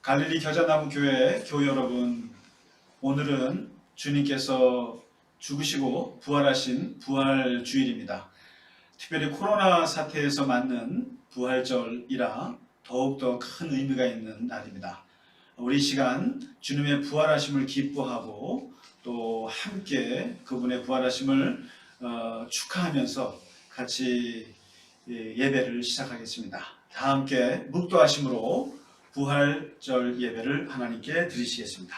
갈릴리 겨자나무 교회 교회 여러분, 오늘은 주님께서 죽으시고 부활하신 부활주일입니다. 특별히 코로나 사태에서 맞는 부활절이라 더욱더 큰 의미가 있는 날입니다. 우리 시간 주님의 부활하심을 기뻐하고 또 함께 그분의 부활하심을 축하하면서 같이 예배를 시작하겠습니다. 다 함께 묵도하심으로 부활절 예배를 하나님께 드리시겠습니다.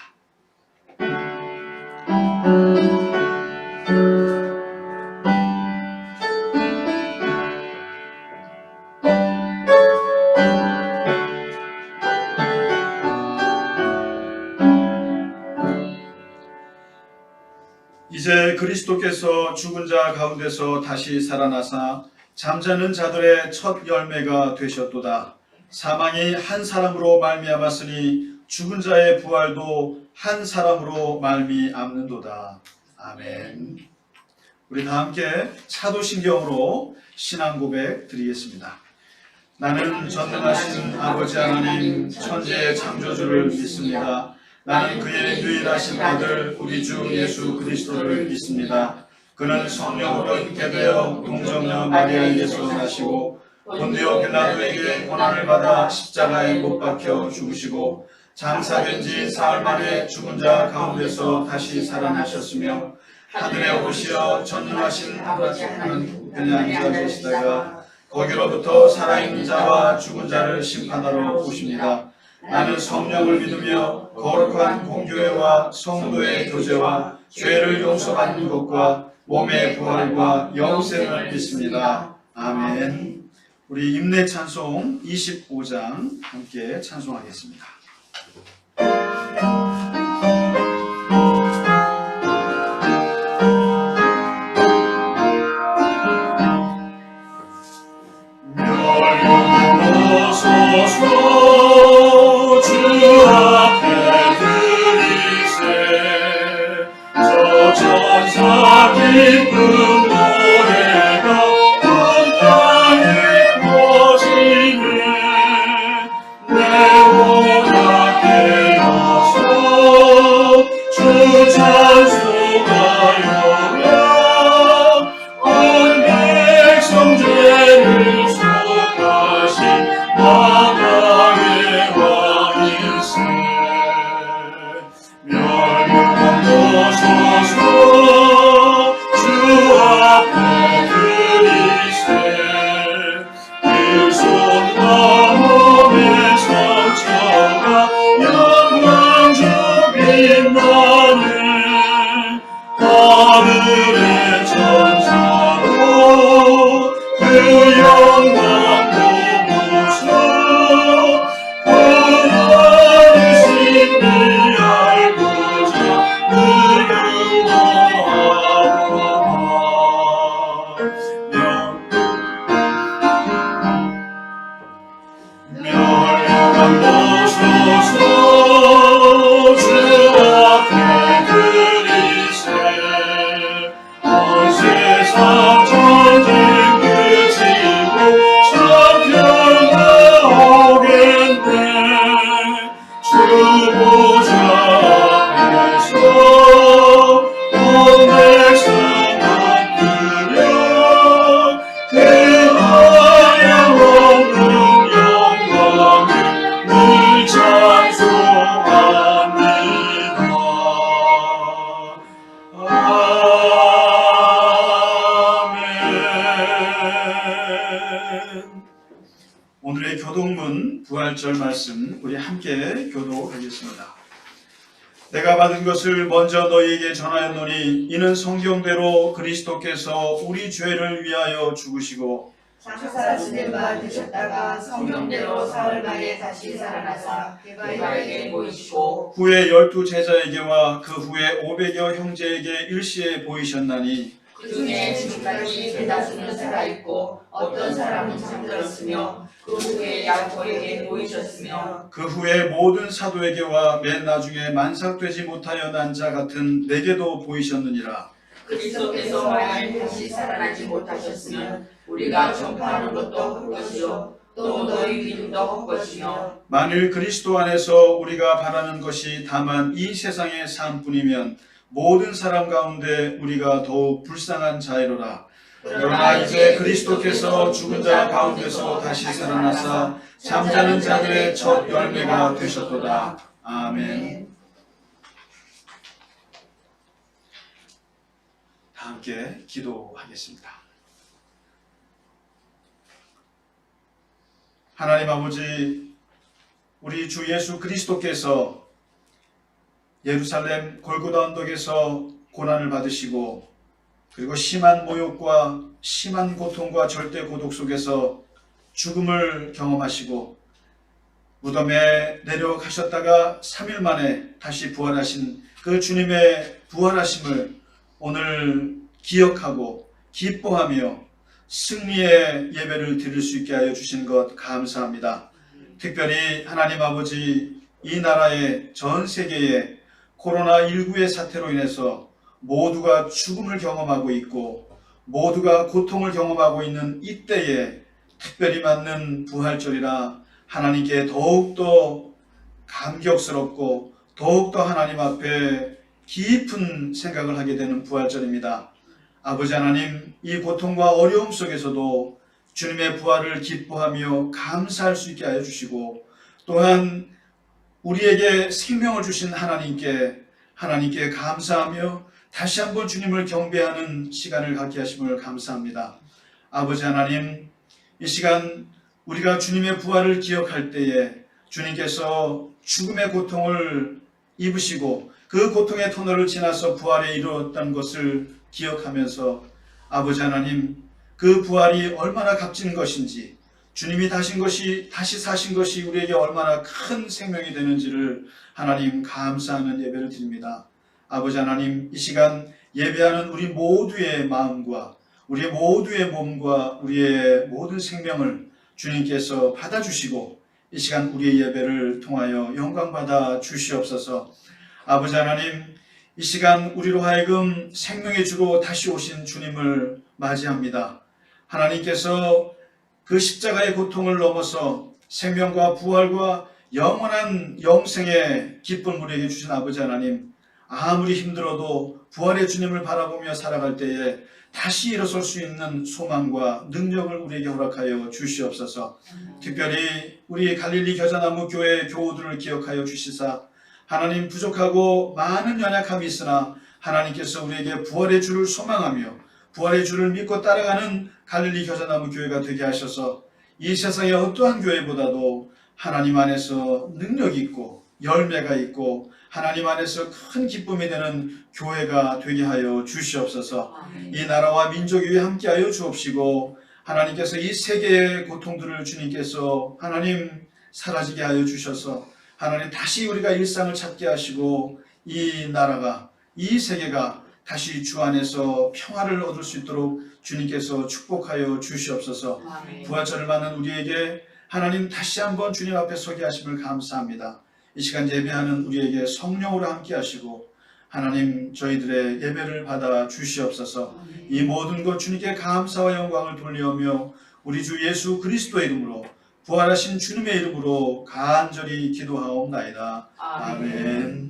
이제 그리스도께서 죽은 자 가운데서 다시 살아나사 잠자는 자들의 첫 열매가 되셨도다. 사망이 한 사람으로 말미암았으니 죽은 자의 부활도 한 사람으로 말미암는도다. 아멘. 우리 다 함께 사도신경으로 신앙 고백 드리겠습니다. 나는 전능하신 아버지 하나님 천지의 창조주를 믿습니다. 나는 그의 유일하신 아들 우리 주 예수 그리스도를 믿습니다. 그는 성령으로 있게 되어 동정녀 마리아에게서 나시고 본디오 빌라도에게 고난을 받아 십자가에 못 박혀 죽으시고 장사된 지 사흘 만에 죽은 자 가운데서 다시 살아나셨으며 하늘에 오시어 전능하신 아버지 하나님 편에 앉아 계시다가 거기로부터 살아있는 자와 죽은 자를 심판하러 오십니다. 나는 성령을 믿으며 거룩한 공교회와 성도의 교제와 죄를 용서받는 것과 몸의 부활과 영생을 믿습니다. 아멘. 우리 임내 찬송 25장 함께 찬송하겠습니다. 오늘의 교독문 부활절 말씀 우리 함께 교독하겠습니다. 내가 받은 것을 먼저 너희에게 전하였노니 이는 성경대로 그리스도께서 우리 죄를 위하여 죽으시고 장사 지낸 바 되셨다가 성경대로 사흘 만에 다시 살아나사 베드로에게 보이시고 후에 12 제자에게와 그 후에 500여 형제에게 일시에 보이셨나니 그 중에 지금까지 대다수는 살아있고 어떤 사람은 잠들었으며 그 후에 야고보에게 보이셨으며 그 후에 모든 사도에게와 맨 나중에 만삭되지 못하여 난 자 같은 내게도 보이셨느니라. 그리스도께서 만일 다시 살아나지 못하셨으면 우리가 전파하는 것도 헛것이요 또 너희 믿음도 헛것이며 만일 그리스도 안에서 우리가 바라는 것이 다만 이 세상의 삶뿐이면 모든 사람 가운데 우리가 더욱 불쌍한 자이로라. 그러나 이제 그리스도께서 죽은 자 가운데서 다시 살아나사 잠자는 자들의 첫 열매가 되셨도다. 아멘. 다 함께 기도하겠습니다. 하나님 아버지, 우리 주 예수 그리스도께서 예루살렘 골고다 언덕에서 고난을 받으시고 그리고 심한 모욕과 심한 고통과 절대 고독 속에서 죽음을 경험하시고 무덤에 내려가셨다가 3일 만에 다시 부활하신 그 주님의 부활하심을 오늘 기억하고 기뻐하며 승리의 예배를 드릴 수 있게 하여 주신 것 감사합니다. 특별히 하나님 아버지, 이 나라의 전 세계에 코로나19의 사태로 인해서 모두가 죽음을 경험하고 있고 모두가 고통을 경험하고 있는 이때에 특별히 맞는 부활절이라 하나님께 더욱더 감격스럽고 더욱더 하나님 앞에 깊은 생각을 하게 되는 부활절입니다. 아버지 하나님, 이 고통과 어려움 속에서도 주님의 부활을 기뻐하며 감사할 수 있게 하여 주시고 또한 우리에게 생명을 주신 하나님께 감사하며 다시 한번 주님을 경배하는 시간을 갖게 하심을 감사합니다. 아버지 하나님, 이 시간 우리가 주님의 부활을 기억할 때에 주님께서 죽음의 고통을 입으시고 그 고통의 터널을 지나서 부활에 이르렀다는 것을 기억하면서 아버지 하나님, 그 부활이 얼마나 값진 것인지, 주님이 다시 사신 것이 우리에게 얼마나 큰 생명이 되는지를 하나님 감사하는 예배를 드립니다. 아버지 하나님, 이 시간 예배하는 우리 모두의 마음과 우리 모두의 몸과 우리의 모든 생명을 주님께서 받아주시고 이 시간 우리의 예배를 통하여 영광받아 주시옵소서. 아버지 하나님, 이 시간 우리로 하여금 생명의 주로 다시 오신 주님을 맞이합니다. 하나님께서 그 십자가의 고통을 넘어서 생명과 부활과 영원한 영생의 기쁨을 우리에게 주신 아버지 하나님, 아무리 힘들어도 부활의 주님을 바라보며 살아갈 때에 다시 일어설 수 있는 소망과 능력을 우리에게 허락하여 주시옵소서. 특별히 우리 갈릴리 겨자나무 교회 교우들을 기억하여 주시사 하나님, 부족하고 많은 연약함이 있으나 하나님께서 우리에게 부활의 주를 소망하며 부활의 주를 믿고 따라가는 갈릴리 겨자나무 교회가 되게 하셔서 이 세상의 어떠한 교회보다도 하나님 안에서 능력이 있고 열매가 있고 하나님 안에서 큰 기쁨이 되는 교회가 되게 하여 주시옵소서. 이 나라와 민족 위에 함께하여 주옵시고 하나님께서 이 세계의 고통들을 주님께서 하나님 사라지게 하여 주셔서 하나님 다시 우리가 일상을 찾게 하시고 이 나라가 이 세계가 다시 주 안에서 평화를 얻을 수 있도록 주님께서 축복하여 주시옵소서. 부활절을 맞는 우리에게 하나님 다시 한번 주님 앞에 서게 하심을 감사합니다. 이 시간 예배하는 우리에게 성령으로 함께 하시고 하나님 저희들의 예배를 받아 주시옵소서. 이 모든 것 주님께 감사와 영광을 돌리오며 우리 주 예수 그리스도의 이름으로 부활하신 주님의 이름으로 간절히 기도하옵나이다. 아멘.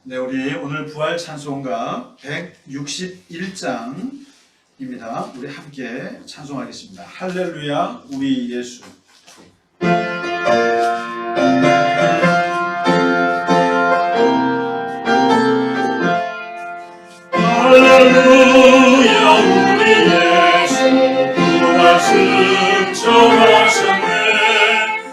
네, 우리 오늘 부활 찬송가 161장입니다. 우리 함께 찬송하겠습니다. 할렐루야 우리 예수. 할렐루야 우리 예수 부활 승천하셨네.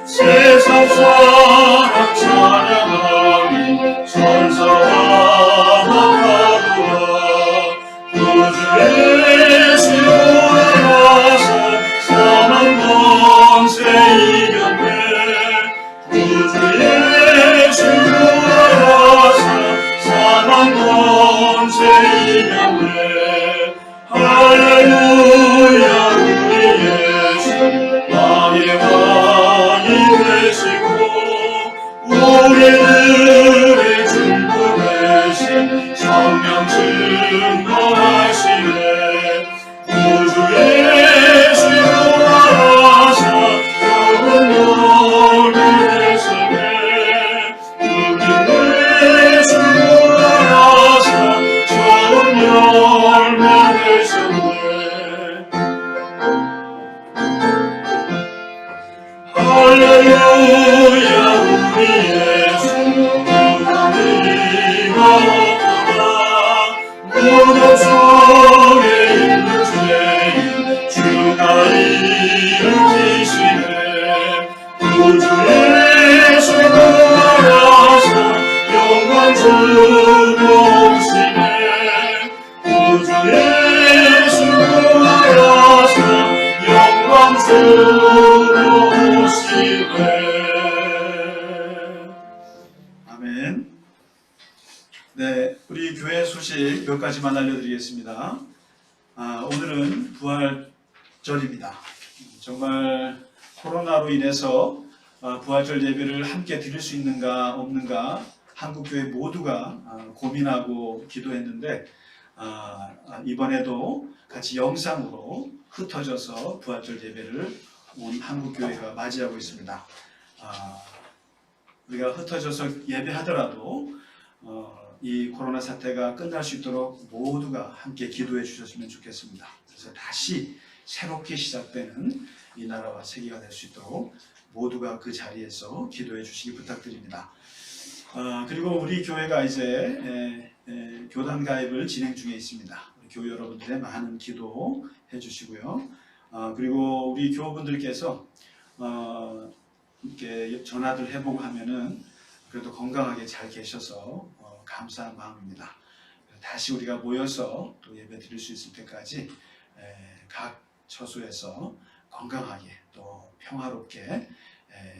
세상 사랑 찬양하니 천사와 나가도다. 구주 예수 부활하사 사망 권세 이겼네. 구주 예수 교회 소식 몇 가지만 알려드리겠습니다. 오늘은 부활절입니다. 정말 코로나로 인해서 부활절 예배를 함께 드릴 수 있는가 없는가 한국교회 모두가 고민하고 기도했는데 이번에도 같이 영상으로 흩어져서 부활절 예배를 온 한국교회가 맞이하고 있습니다. 우리가 흩어져서 예배하더라도 이 코로나 사태가 끝날 수 있도록 모두가 함께 기도해 주셨으면 좋겠습니다. 그래서 다시 새롭게 시작되는 이 나라와 세계가 될 수 있도록 모두가 그 자리에서 기도해 주시기 부탁드립니다. 그리고 우리 교회가 이제 교단 가입을 진행 중에 있습니다. 우리 교회 여러분들의 많은 기도해 주시고요. 그리고 우리 교우분들께서 이렇게 전화들 해보고 하면은 그래도 건강하게 잘 계셔서 감사한 마음입니다. 다시 우리가 모여서 또 예배 드릴 수 있을 때까지 각 처소에서 건강하게 또 평화롭게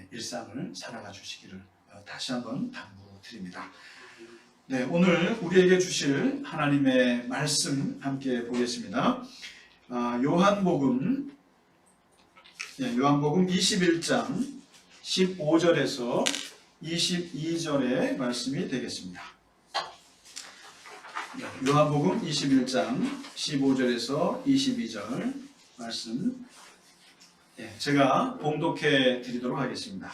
일상을 살아가 주시기를 다시 한번 당부드립니다. 네, 오늘 우리에게 주실 하나님의 말씀 함께 보겠습니다. 요한복음 21장 15절에서 22절의 말씀이 되겠습니다. 요한복음 21장 15절에서 22절 말씀 제가 봉독해 드리도록 하겠습니다.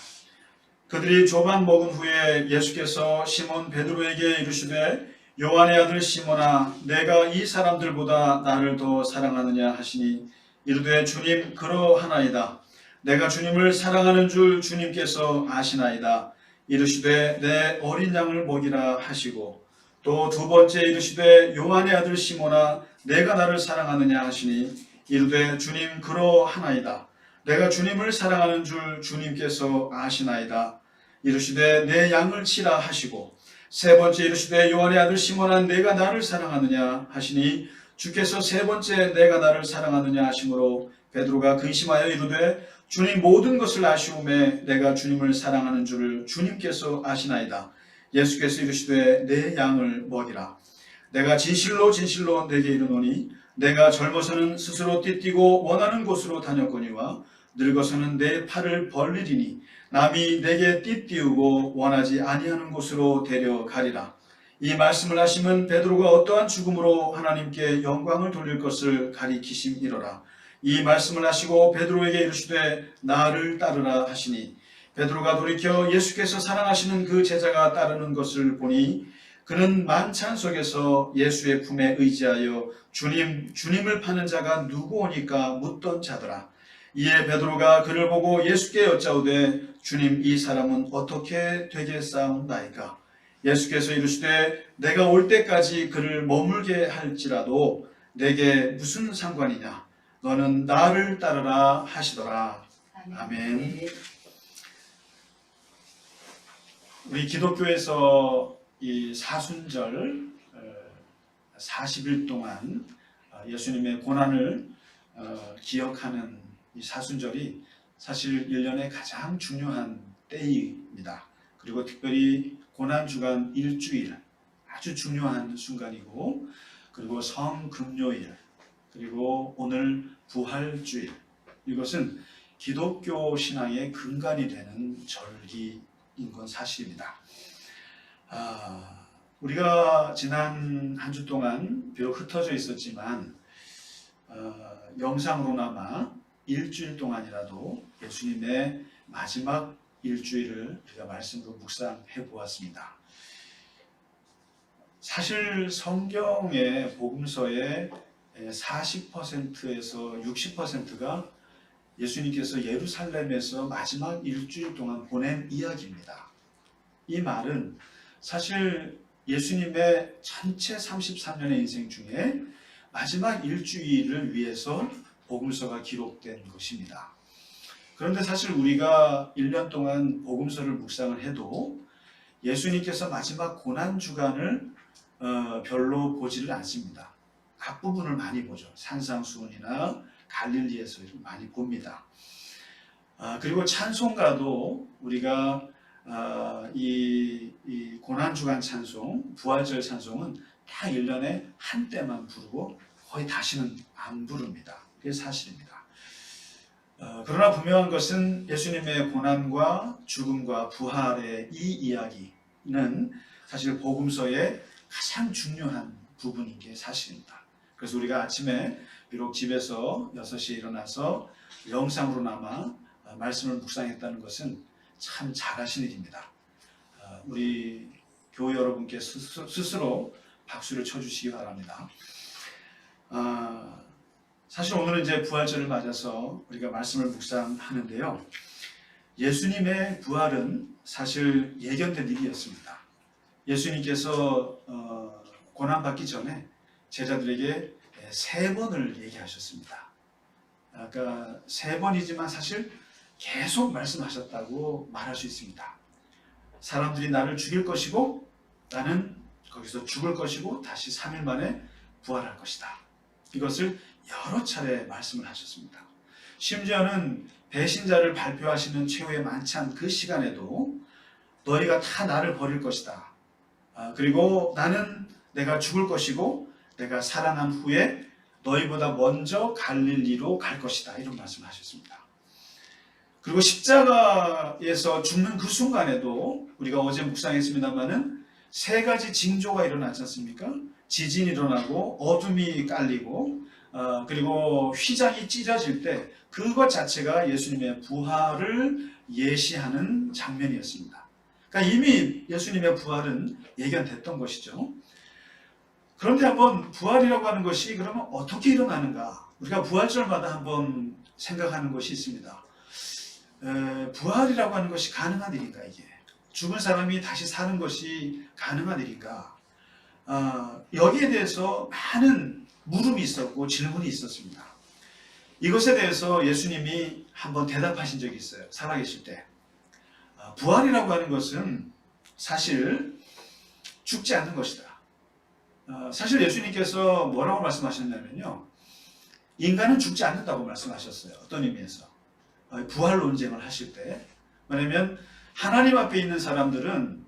그들이 조반 먹은 후에 예수께서 시몬 베드로에게 이르시되 요한의 아들 시몬아 내가 이 사람들보다 나를 더 사랑하느냐 하시니 이르되 주님 그러하나이다. 내가 주님을 사랑하는 줄 주님께서 아시나이다. 이르시되 내 어린 양을 먹이라 하시고 또 두 번째 이르시되 요한의 아들 시몬아 내가 나를 사랑하느냐 하시니 이르되 주님 그러하나이다. 내가 주님을 사랑하는 줄 주님께서 아시나이다. 이르시되 내 양을 치라 하시고 세 번째 이르시되 요한의 아들 시몬아 내가 나를 사랑하느냐 하시니 주께서 세 번째 내가 나를 사랑하느냐 하시므로 베드로가 근심하여 이르되 주님 모든 것을 아시오매 내가 주님을 사랑하는 줄을 주님께서 아시나이다. 예수께서 이르시되 내 양을 먹이라. 내가 진실로 진실로 내게 이르노니 내가 젊어서는 스스로 띠뛰고 원하는 곳으로 다녔거니와 늙어서는 내 팔을 벌리리니 남이 내게 띠띠우고 원하지 아니하는 곳으로 데려가리라. 이 말씀을 하시면 베드로가 어떠한 죽음으로 하나님께 영광을 돌릴 것을 가리키심이로라. 이 말씀을 하시고 베드로에게 이르시되 나를 따르라 하시니 베드로가 돌이켜 예수께서 사랑하시는 그 제자가 따르는 것을 보니 그는 만찬 속에서 예수의 품에 의지하여 주님을 파는 자가 누구오니까 묻던 자더라. 이에 베드로가 그를 보고 예수께 여짜오되 주님 이 사람은 어떻게 되겠사옵나이까? 예수께서 이르시되 내가 올 때까지 그를 머물게 할지라도 내게 무슨 상관이냐? 너는 나를 따르라 하시더라. 아멘. 우리 기독교에서 이 사순절 40일 동안 예수님의 고난을 기억하는 이 사순절이 사실 1년의 가장 중요한 때입니다. 그리고 특별히 고난주간 일주일 아주 중요한 순간이고 그리고 성금요일 그리고 오늘 부활주일 이것은 기독교 신앙의 근간이 되는 절기인 건 사실입니다. 우리가 지난 한 주 동안 비록 흩어져 있었지만 영상으로나마 일주일 동안이라도 예수님의 마지막 일주일을 우리가 말씀으로 묵상해 보았습니다. 사실 성경의 복음서의 40%에서 60%가 예수님께서 예루살렘에서 마지막 일주일 동안 보낸 이야기입니다. 이 말은 사실 예수님의 전체 33년의 인생 중에 마지막 일주일을 위해서 복음서가 기록된 것입니다. 그런데 사실 우리가 1년 동안 복음서를 묵상을 해도 예수님께서 마지막 고난주간을 별로 보지를 않습니다. 앞부분을 많이 보죠. 산상수훈이나 갈릴리에서 많이 봅니다. 그리고 찬송가도 우리가 이 고난주간 찬송, 부활절 찬송은 딱 1년에 한때만 부르고 거의 다시는 안 부릅니다. 그게 사실입니다. 그러나 분명한 것은 예수님의 고난과 죽음과 부활의 이 이야기는 사실 복음서의 가장 중요한 부분인 게 사실입니다. 그래서 우리가 아침에 비록 집에서 6시에 일어나서 영상으로나마 말씀을 묵상했다는 것은 참 잘하신 일입니다. 우리 교회 여러분께 스스로 박수를 쳐주시기 바랍니다. 사실 오늘은 이제 부활절을 맞아서 우리가 말씀을 묵상하는데요. 예수님의 부활은 사실 예견된 일이었습니다. 예수님께서 고난받기 전에 제자들에게 3번을 얘기하셨습니다. 아까 3번이지만 사실 계속 말씀하셨다고 말할 수 있습니다. 사람들이 나를 죽일 것이고 나는 거기서 죽을 것이고 다시 3일 만에 부활할 것이다. 이것을 여러 차례 말씀을 하셨습니다. 심지어는 배신자를 발표하시는 최후의 만찬 그 시간에도 너희가 다 나를 버릴 것이다. 그리고 나는 내가 죽을 것이고 내가 살아난 후에 너희보다 먼저 갈릴리로 갈 것이다. 이런 말씀을 하셨습니다. 그리고 십자가에서 죽는 그 순간에도 우리가 어제 묵상했습니다마는 3가지 징조가 일어나지 않습니까? 지진이 일어나고 어둠이 깔리고 그리고 휘장이 찢어질 때 그것 자체가 예수님의 부활을 예시하는 장면이었습니다. 그러니까 이미 예수님의 부활은 예견됐던 것이죠. 그런데 한번 부활이라고 하는 것이 그러면 어떻게 일어나는가? 우리가 부활절마다 한번 생각하는 것이 있습니다. 부활이라고 하는 것이 가능한 일인가 이게? 죽은 사람이 다시 사는 것이 가능한 일인가? 여기에 대해서 많은 물음이 있었고 질문이 있었습니다. 이것에 대해서 예수님이 한번 대답하신 적이 있어요. 살아계실 때. 부활이라고 하는 것은 사실 죽지 않는 것이다. 사실 예수님께서 뭐라고 말씀하셨냐면요. 인간은 죽지 않는다고 말씀하셨어요. 어떤 의미에서? 부활 논쟁을 하실 때. 왜냐하면 하나님 앞에 있는 사람들은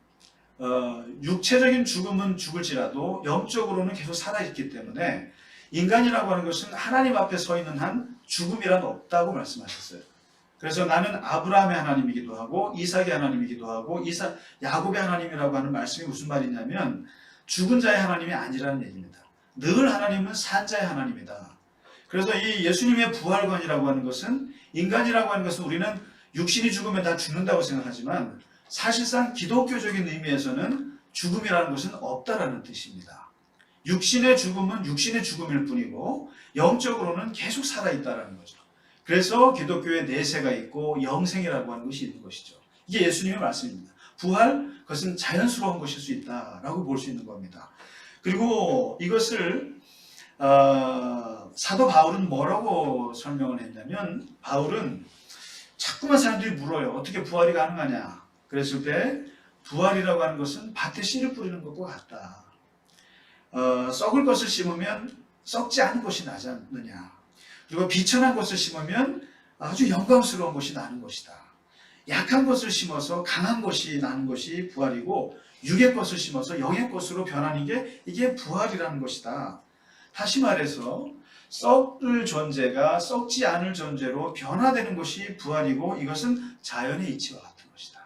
육체적인 죽음은 죽을지라도 영적으로는 계속 살아있기 때문에 인간이라고 하는 것은 하나님 앞에 서 있는 한 죽음이란 없다고 말씀하셨어요. 그래서 나는 아브라함의 하나님이기도 하고 이삭의 하나님이기도 하고 야곱의 하나님이라고 하는 말씀이 무슨 말이냐면 죽은 자의 하나님이 아니라는 얘기입니다. 늘 하나님은 산 자의 하나님이다. 그래서 이 예수님의 부활관이라고 하는 것은 인간이라고 하는 것은 우리는 육신이 죽으면 다 죽는다고 생각하지만 사실상 기독교적인 의미에서는 죽음이라는 것은 없다라는 뜻입니다. 육신의 죽음은 육신의 죽음일 뿐이고 영적으로는 계속 살아있다라는 거죠. 그래서 기독교에 내세가 있고 영생이라고 하는 것이 있는 것이죠. 이게 예수님의 말씀입니다. 부활, 그것은 자연스러운 것일 수 있다라고 볼 수 있는 겁니다. 그리고 이것을 사도 바울은 뭐라고 설명을 했냐면 바울은 자꾸만 사람들이 물어요. 어떻게 부활이 가능하냐? 그랬을 때 부활이라고 하는 것은 밭에 씨를 뿌리는 것과 같다. 썩을 것을 심으면 썩지 않은 것이 나지 않느냐. 그리고 비천한 것을 심으면 아주 영광스러운 것이 나는 것이다. 약한 것을 심어서 강한 것이 나는 것이 부활이고 육의 것을 심어서 영의 것으로 변하는 게 이게 부활이라는 것이다. 다시 말해서 썩을 존재가 썩지 않을 존재로 변화되는 것이 부활이고 이것은 자연의 이치와 같은 것이다.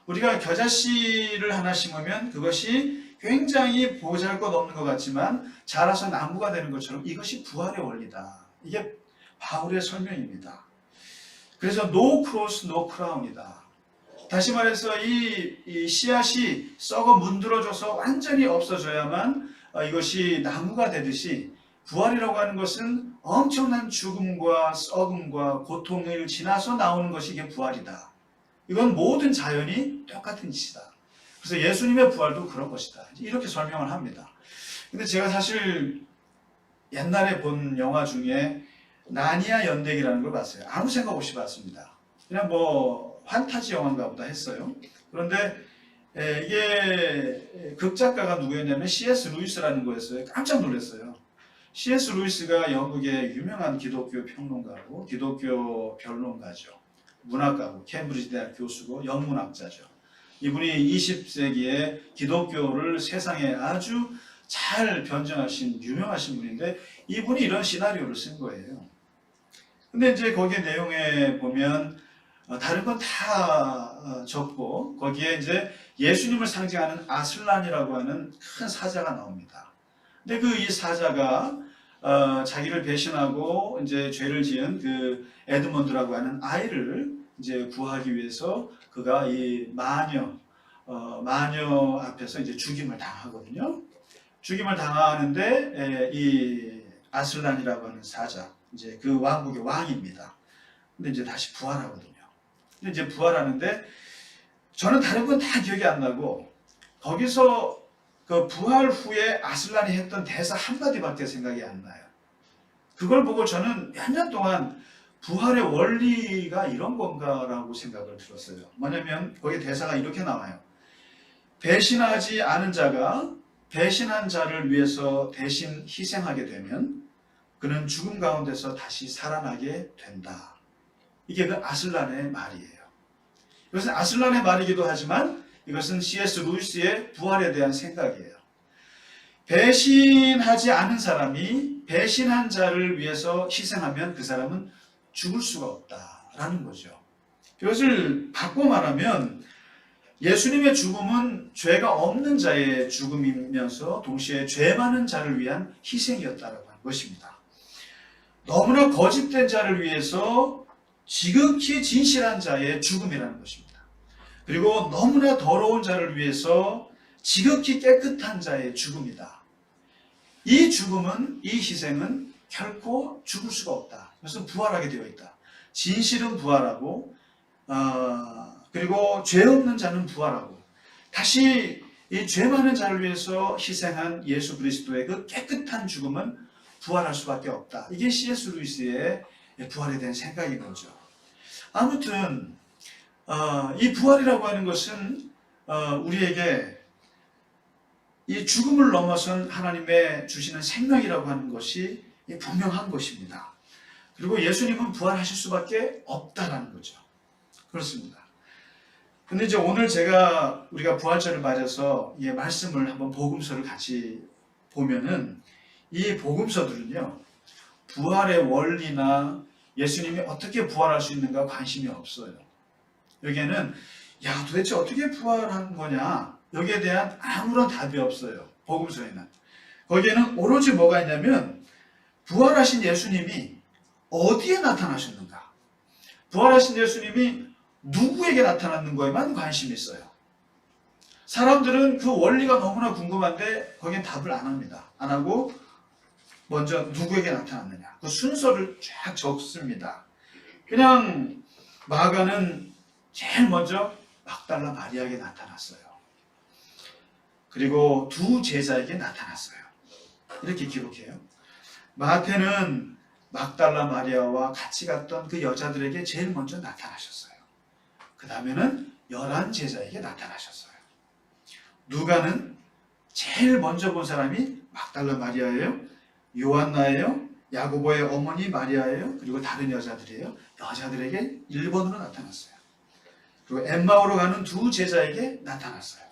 우리가 겨자씨를 하나 심으면 그것이 굉장히 보잘것없는 것 같지만 자라서 나무가 되는 것처럼 이것이 부활의 원리다. 이게 바울의 설명입니다. 그래서 no cross, no crown이다. 다시 말해서 이 씨앗이 썩어 문드러져서 완전히 없어져야만 이것이 나무가 되듯이 부활이라고 하는 것은 엄청난 죽음과 썩음과 고통을 지나서 나오는 것이 이게 부활이다. 이건 모든 자연이 똑같은 짓이다. 그래서 예수님의 부활도 그런 것이다. 이렇게 설명을 합니다. 근데 제가 사실 옛날에 본 영화 중에 나니아 연대기라는 걸 봤어요. 아무 생각 없이 봤습니다. 그냥 뭐 판타지 영화인가 보다 했어요. 그런데 이게 극작가가 누구였냐면 C.S. 루이스라는 거였어요. 깜짝 놀랐어요. C.S. 루이스가 영국의 유명한 기독교 평론가고 기독교 변론가죠. 문학가고 케임브리지 대학 교수고 영문학자죠. 이분이 20세기에 기독교를 세상에 아주 잘 변증하신 유명하신 분인데 이분이 이런 시나리오를 쓴 거예요. 근데 이제 거기에 내용에 보면 다른 건 다 적고 거기에 이제 예수님을 상징하는 아슬란이라고 하는 큰 사자가 나옵니다. 근데 그 이 사자가 자기를 배신하고 이제 죄를 지은 그 에드먼드라고 하는 아이를 이제 구하기 위해서 그가 이 마녀 앞에서 이제 죽임을 당하거든요. 죽임을 당하는데 이 아슬란이라고 하는 사자, 이제 그 왕국의 왕입니다. 근데 이제 다시 부활하거든요. 근데 이제 부활하는데 저는 다른 건 다 기억이 안 나고 거기서 그 부활 후에 아슬란이 했던 대사 한마디밖에 생각이 안 나요. 그걸 보고 저는 몇 년 동안 부활의 원리가 이런 건가라고 생각을 들었어요. 뭐냐면 거기 대사가 이렇게 나와요. 배신하지 않은 자가 배신한 자를 위해서 대신 희생하게 되면 그는 죽음 가운데서 다시 살아나게 된다. 이게 그 아슬란의 말이에요. 이것은 아슬란의 말이기도 하지만 이것은 C.S. 루이스의 부활에 대한 생각이에요. 배신하지 않은 사람이 배신한 자를 위해서 희생하면 그 사람은 죽을 수가 없다라는 거죠. 이것을 바꿔 말하면 예수님의 죽음은 죄가 없는 자의 죽음이면서 동시에 죄 많은 자를 위한 희생이었다라고 하는 것입니다. 너무나 거짓된 자를 위해서 지극히 진실한 자의 죽음이라는 것입니다. 그리고 너무나 더러운 자를 위해서 지극히 깨끗한 자의 죽음이다. 이 죽음은, 이 희생은 결코 죽을 수가 없다. 그래서 부활하게 되어 있다. 진실은 부활하고 그리고 죄 없는 자는 부활하고 다시 이 죄 많은 자를 위해서 희생한 예수 그리스도의 그 깨끗한 죽음은 부활할 수밖에 없다. 이게 C.S. 루이스의 부활에 대한 생각인 거죠. 아무튼 이 부활이라고 하는 것은 우리에게 이 죽음을 넘어선 하나님의 주시는 생명이라고 하는 것이 분명한 것입니다. 그리고 예수님은 부활하실 수밖에 없다라는 거죠. 그렇습니다. 근데 이제 오늘 우리가 부활절을 맞아서 이 말씀을 한번 복음서를 같이 보면은 이 복음서들은요, 부활의 원리나 예수님이 어떻게 부활할 수 있는가 관심이 없어요. 여기에는 도대체 어떻게 부활한 거냐, 여기에 대한 아무런 답이 없어요. 복음서에는. 거기에는 오로지 뭐가 있냐면 부활하신 예수님이 어디에 나타나셨는가, 부활하신 예수님이 누구에게 나타났는 거에만 관심이 있어요. 사람들은 그 원리가 너무나 궁금한데 거기엔 답을 안 합니다. 안 하고 먼저 누구에게 나타났느냐, 그 순서를 쫙 적습니다. 그냥 마가는 제일 먼저 막달라 마리아에게 나타났어요. 그리고 두 제자에게 나타났어요. 이렇게 기록해요. 마태는 막달라 마리아와 같이 갔던 그 여자들에게 제일 먼저 나타나셨어요. 그 다음에는 11 제자에게 나타나셨어요. 누가는 제일 먼저 본 사람이 막달라 마리아예요, 요한나예요, 야고보의 어머니 마리아예요, 그리고 다른 여자들이에요. 여자들에게 1번으로 나타났어요. 그리고 엠마오로 가는 두 제자에게 나타났어요.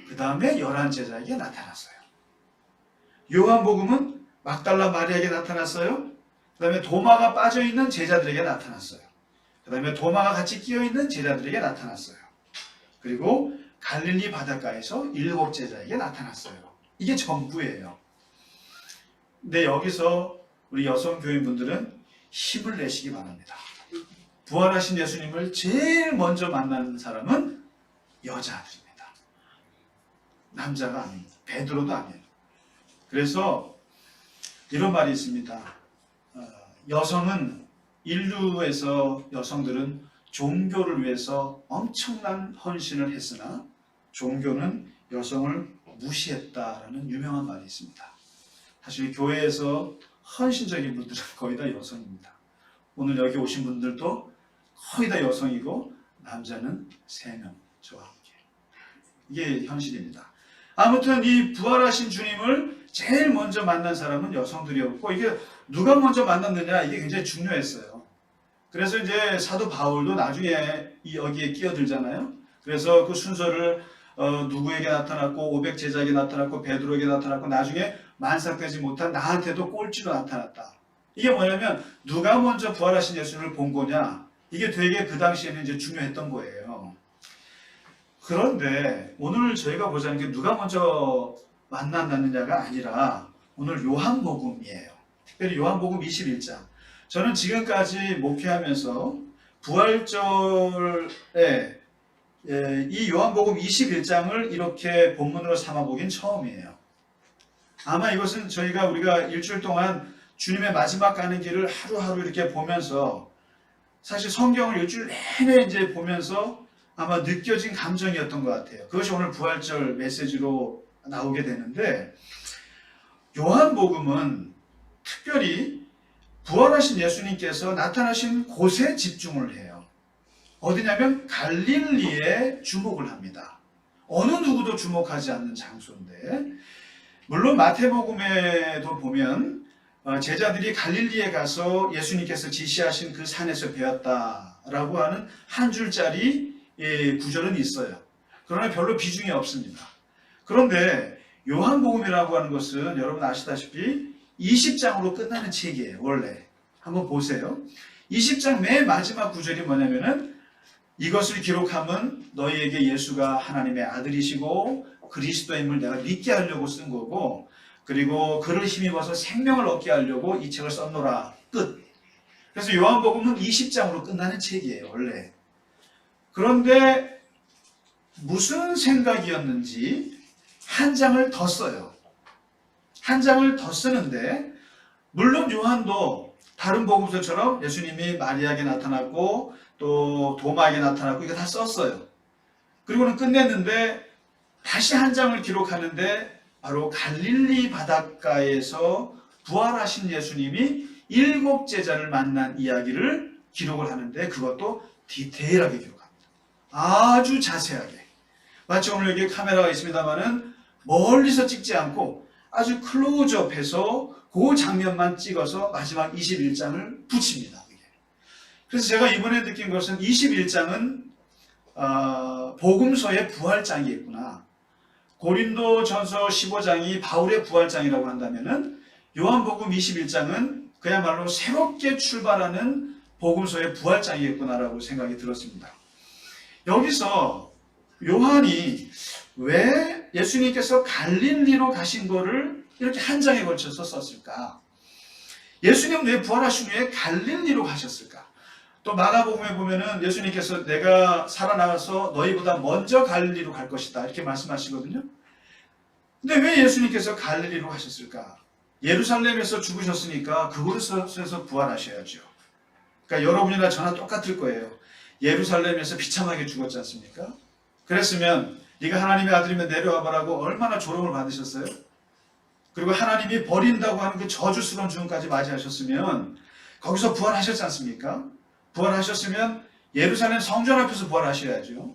그 다음에 11 제자에게 나타났어요. 요한복음은 막달라 마리아에게 나타났어요. 그 다음에 도마가 빠져있는 제자들에게 나타났어요. 그 다음에 도마가 같이 끼어있는 제자들에게 나타났어요. 그리고 갈릴리 바닷가에서 7 제자에게 나타났어요. 이게 전부예요. 근데 여기서 우리 여성 교인분들은 힘을 내시기 바랍니다. 부활하신 예수님을 제일 먼저 만난 사람은 여자들입니다. 남자가 아닙니다. 베드로도 아니에요. 그래서 이런 말이 있습니다. 여성은, 인류에서 여성들은 종교를 위해서 엄청난 헌신을 했으나 종교는 여성을 무시했다라는 유명한 말이 있습니다. 사실 교회에서 헌신적인 분들은 거의 다 여성입니다. 오늘 여기 오신 분들도 거의 다 여성이고 남자는 3명, 저와 함께. 이게 현실입니다. 아무튼 이 부활하신 주님을 제일 먼저 만난 사람은 여성들이었고, 이게 누가 먼저 만났느냐, 이게 굉장히 중요했어요. 그래서 이제 사도 바울도 나중에 여기에 끼어들잖아요. 그래서 그 순서를 누구에게 나타났고 500제자에게 나타났고 베드로에게 나타났고 나중에 만삭되지 못한 나한테도 꼴찌로 나타났다. 이게 뭐냐면 누가 먼저 부활하신 예수를 본 거냐, 이게 되게 그 당시에는 이제 중요했던 거예요. 그런데 오늘 저희가 보자는 게 누가 먼저 만났느냐가 아니라 오늘 요한복음이에요. 특별히 요한복음 21장. 저는 지금까지 목회하면서 부활절에 이 요한복음 21장을 이렇게 본문으로 삼아보긴 처음이에요. 아마 이것은 우리가 일주일 동안 주님의 마지막 가는 길을 하루하루 이렇게 보면서 사실 성경을 일주일 내내 이제 보면서 아마 느껴진 감정이었던 것 같아요. 그것이 오늘 부활절 메시지로 나오게 되는데, 요한복음은 특별히 부활하신 예수님께서 나타나신 곳에 집중을 해요. 어디냐면 갈릴리에 주목을 합니다. 어느 누구도 주목하지 않는 장소인데, 물론 마태복음에도 보면 제자들이 갈릴리에 가서 예수님께서 지시하신 그 산에서 배웠다라고 하는 한 줄짜리 구절은 있어요. 그러나 별로 비중이 없습니다. 그런데 요한복음이라고 하는 것은 여러분 아시다시피 20장으로 끝나는 책이에요. 원래 한번 보세요. 20장 맨 마지막 구절이 뭐냐면은 이것을 기록함은 너희에게 예수가 하나님의 아들이시고 그리스도임을 내가 믿게 하려고 쓴 거고, 그리고 그를 힘입어서 생명을 얻게 하려고 이 책을 썼노라. 끝. 그래서 요한복음은 20장으로 끝나는 책이에요. 원래. 그런데 무슨 생각이었는지 한 장을 더 써요. 한 장을 더 쓰는데, 물론 요한도 다른 복음서처럼 예수님이 마리아에게 나타났고 또 도마에게 나타났고 이거 다 썼어요. 그리고는 끝냈는데 다시 한 장을 기록하는데 바로 갈릴리 바닷가에서 부활하신 예수님이 7 제자를 만난 이야기를 기록을 하는데, 그것도 디테일하게 기록합니다. 아주 자세하게. 마치 오늘 여기 카메라가 있습니다만은 멀리서 찍지 않고 아주 클로즈업해서 그 장면만 찍어서 마지막 21장을 붙입니다. 그래서 제가 이번에 느낀 것은 21장은 복음서의 부활장이겠구나. 고린도전서 15장이 바울의 부활장이라고 한다면은 요한복음 21장은 그야말로 새롭게 출발하는 복음서의 부활장이겠구나라고 생각이 들었습니다. 여기서 요한이 왜 예수님께서 갈릴리로 가신 거를 이렇게 한 장에 걸쳐서 썼을까? 예수님은 왜 부활하신 후에 갈릴리로 가셨을까? 또 마가복음에 보면은 예수님께서 내가 살아나가서 너희보다 먼저 갈릴리로 갈 것이다 이렇게 말씀하시거든요. 근데 왜 예수님께서 갈릴리로 가셨을까? 예루살렘에서 죽으셨으니까 그곳에서 부활하셔야죠. 그러니까 여러분이나 저나 똑같을 거예요. 예루살렘에서 비참하게 죽었지 않습니까? 그랬으면 네가 하나님의 아들이면 내려와보라고 얼마나 조롱을 받으셨어요? 그리고 하나님이 버린다고 하는 그 저주스러운 죽음까지 맞이하셨으면 거기서 부활하셨지 않습니까? 부활하셨으면 예루살렘 성전 앞에서 부활하셔야죠.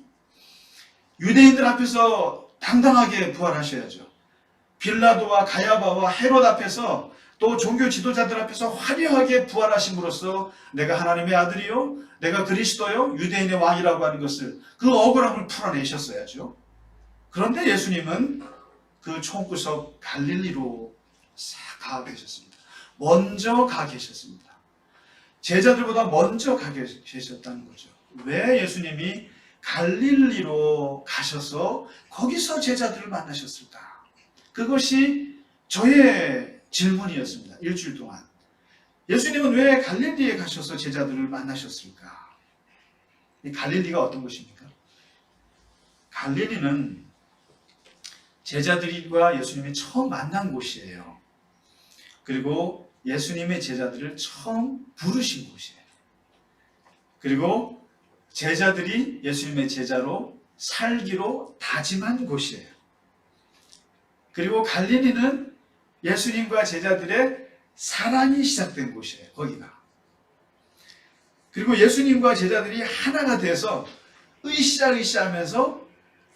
유대인들 앞에서 당당하게 부활하셔야죠. 빌라도와 가야바와 헤롯 앞에서 또 종교 지도자들 앞에서 화려하게 부활하심으로써 내가 하나님의 아들이요, 내가 그리스도요, 유대인의 왕이라고 하는 것을, 그 억울함을 풀어내셨어야죠. 그런데 예수님은 그 총구석 갈릴리로 싹 가 계셨습니다. 먼저 가 계셨습니다. 제자들보다 먼저 가 계셨다는 거죠. 왜 예수님이 갈릴리로 가셔서 거기서 제자들을 만나셨을까? 그것이 저의 질문이었습니다. 일주일 동안. 예수님은 왜 갈릴리에 가셔서 제자들을 만나셨을까? 이 갈릴리가 어떤 곳입니까? 갈릴리는 제자들과 예수님이 처음 만난 곳이에요. 그리고 예수님의 제자들을 처음 부르신 곳이에요. 그리고 제자들이 예수님의 제자로 살기로 다짐한 곳이에요. 그리고 갈릴리는 예수님과 제자들의 사랑이 시작된 곳이에요. 거기가. 그리고 예수님과 제자들이 하나가 돼서 으쌰으쌰하면서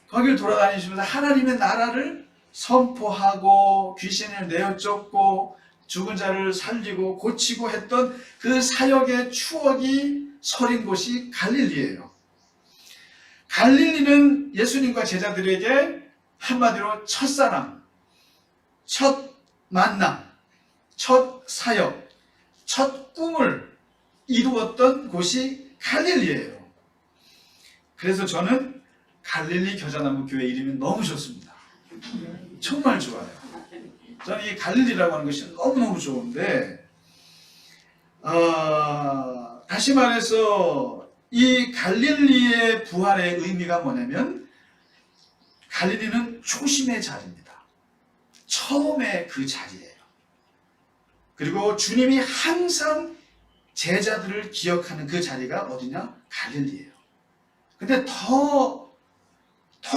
거기를 돌아다니시면서 하나님의 나라를 선포하고 귀신을 내어쫓고 죽은 자를 살리고 고치고 했던 그 사역의 추억이 서린 곳이 갈릴리예요. 갈릴리는 예수님과 제자들에게 한마디로 첫사랑, 첫 만남, 첫 사역, 첫 꿈을 이루었던 곳이 갈릴리예요. 그래서 저는 갈릴리 겨자나무 교회 이름이 너무 좋습니다. 정말 좋아요. 저는 이 갈릴리라고 하는 것이 너무너무 좋은데, 다시 말해서 이 갈릴리의 부활의 의미가 뭐냐면, 갈릴리는 초심의 자리입니다. 처음의 그 자리예요. 그리고 주님이 항상 제자들을 기억하는 그 자리가 어디냐? 갈릴리예요. 근데 더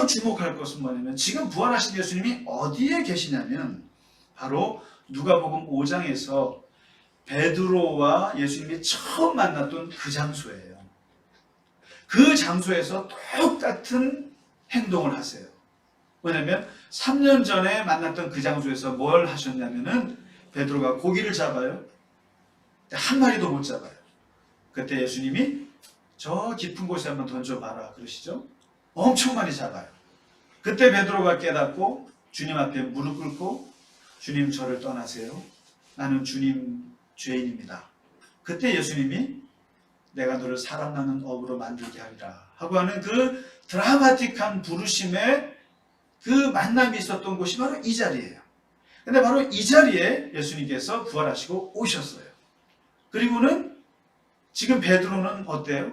주목할 것은 뭐냐면, 지금 부활하신 예수님이 어디에 계시냐면 바로 누가복음 5장에서 베드로와 예수님이 처음 만났던 그 장소예요. 그 장소에서 똑같은 행동을 하세요. 왜냐하면 3년 전에 만났던 그 장소에서 뭘 하셨냐면은, 베드로가 고기를 잡아요. 한 마리도 못 잡아요. 그때 예수님이 저 깊은 곳에 한번 던져봐라 그러시죠. 엄청 많이 잡아요. 그때 베드로가 깨닫고 주님 앞에 무릎 꿇고, 주님 저를 떠나세요. 나는 주님 죄인입니다. 그때 예수님이 내가 너를 사람 나는 업으로 만들게 하리라 하고 하는 그 드라마틱한 부르심의 그 만남이 있었던 곳이 바로 이 자리예요. 근데 바로 이 자리에 예수님께서 부활하시고 오셨어요. 그리고는 지금 베드로는 어때요?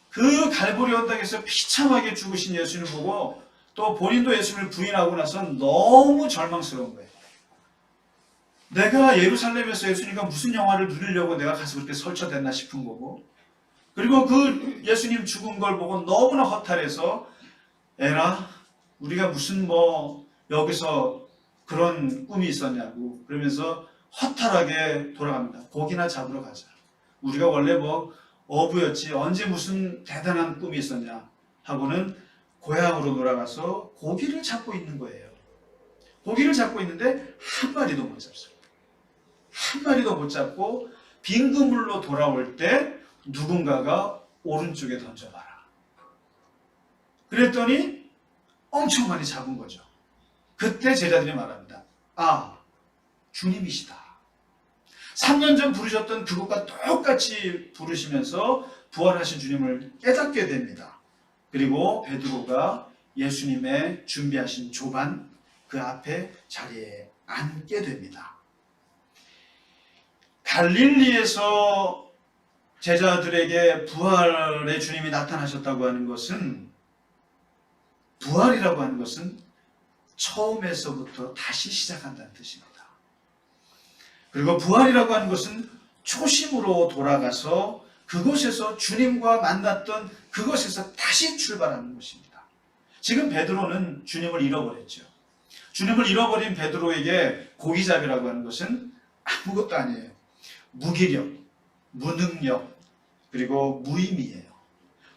그 갈보리 언덕에서 비참하게 죽으신 예수님을 보고 또 본인도 예수님을 부인하고 나서 너무 절망스러운 거예요. 내가 예루살렘에서 예수님과 무슨 영화를 누리려고 내가 가서 그렇게 설쳐댔나 싶은 거고, 그리고 그 예수님 죽은 걸 보고 너무나 허탈해서, 에라 우리가 무슨 여기서 그런 꿈이 있었냐고 그러면서 허탈하게 돌아갑니다. 고기나 잡으러 가자. 우리가 원래 어부였지 언제 무슨 대단한 꿈이 있었냐 하고는 고향으로 돌아가서 고기를 잡고 있는 거예요. 고기를 잡고 있는데 한 마리도 못 잡습니다. 한 마리도 못 잡고 빈 그물로 돌아올 때 누군가가 오른쪽에 던져봐라. 그랬더니 엄청 많이 잡은 거죠. 그때 제자들이 말합니다. 아, 주님이시다. 3년 전 부르셨던 그것과 똑같이 부르시면서 부활하신 주님을 깨닫게 됩니다. 그리고 베드로가 예수님의 준비하신 조반 그 앞에 자리에 앉게 됩니다. 갈릴리에서 제자들에게 부활의 주님이 나타나셨다고 하는 것은, 부활이라고 하는 것은 처음에서부터 다시 시작한다는 뜻입니다. 그리고 부활이라고 하는 것은 초심으로 돌아가서 그곳에서 주님과 만났던 그곳에서 다시 출발하는 것입니다. 지금 베드로는 주님을 잃어버렸죠. 주님을 잃어버린 베드로에게 고기잡이라고 하는 것은 아무것도 아니에요. 무기력, 무능력, 그리고 무의미예요.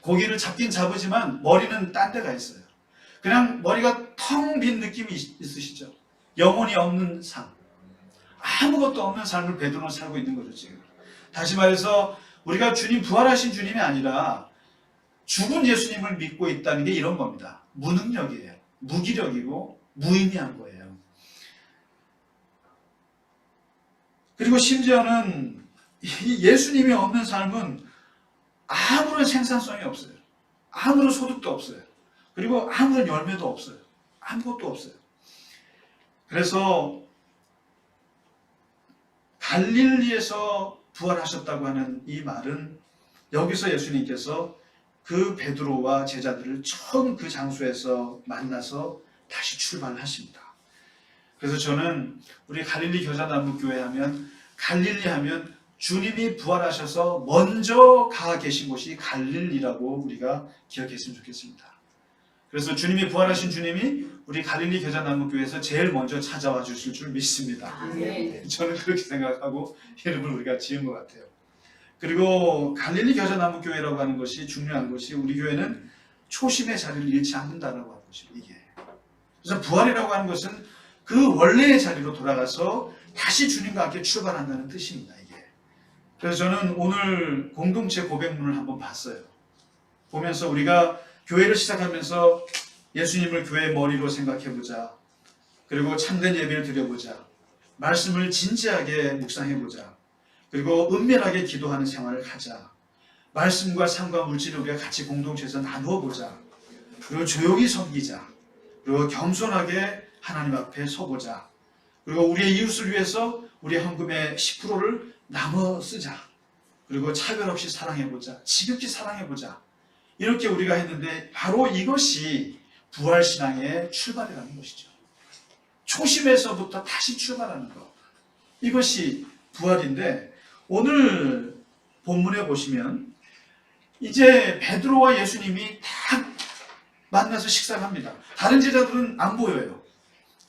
고기를 잡긴 잡으지만 머리는 딴 데가 있어요. 그냥 머리가 텅 빈 느낌이 있으시죠? 영혼이 없는 삶, 아무것도 없는 삶을 베드로는 살고 있는 거죠. 지금 다시 말해서 우리가 주님, 부활하신 주님이 아니라 죽은 예수님을 믿고 있다는 게 이런 겁니다. 무능력이에요. 무기력이고 무의미한 거예요. 그리고 심지어는 이 예수님이 없는 삶은 아무런 생산성이 없어요. 아무런 소득도 없어요. 그리고 아무런 열매도 없어요. 아무것도 없어요. 그래서 갈릴리에서 부활하셨다고 하는 이 말은, 여기서 예수님께서 그 베드로와 제자들을 처음 그 장소에서 만나서 다시 출발하십니다. 그래서 저는 우리 갈릴리 겨자나무 교회 하면, 갈릴리 하면 주님이 부활하셔서 먼저 가 계신 곳이 갈릴리라고 우리가 기억했으면 좋겠습니다. 그래서 주님이, 부활하신 주님이 우리 갈릴리 겨자나무 교회에서 제일 먼저 찾아와 주실 줄 믿습니다. 네. 저는 그렇게 생각하고 이름을 우리가 지은 것 같아요. 그리고 갈릴리 겨자나무 교회라고 하는 것이 중요한 것이, 우리 교회는 초심의 자리를 잃지 않는다라고 하는 것입니다. 이게. 그래서 부활이라고 하는 것은 그 원래의 자리로 돌아가서 다시 주님과 함께 출발한다는 뜻입니다. 이게. 그래서 저는 오늘 공동체 고백문을 한번 봤어요. 보면서 우리가 교회를 시작하면서 예수님을 교회의 머리로 생각해보자. 그리고 참된 예배를 드려보자. 말씀을 진지하게 묵상해보자. 그리고 은밀하게 기도하는 생활을 하자. 말씀과 삶과 물질을 우리가 같이 공동체에서 나누어보자. 그리고 조용히 섬기자. 그리고 겸손하게 하나님 앞에 서보자. 그리고 우리의 이웃을 위해서 우리의 헌금의 10%를 나눠 쓰자. 그리고 차별 없이 사랑해보자. 지극히 사랑해보자. 이렇게 우리가 했는데 바로 이것이 부활신앙의 출발이라는 것이죠. 초심에서부터 다시 출발하는 것. 이것이 부활인데 오늘 본문에 보시면 이제 베드로와 예수님이 딱 만나서 식사를 합니다. 다른 제자들은 안 보여요.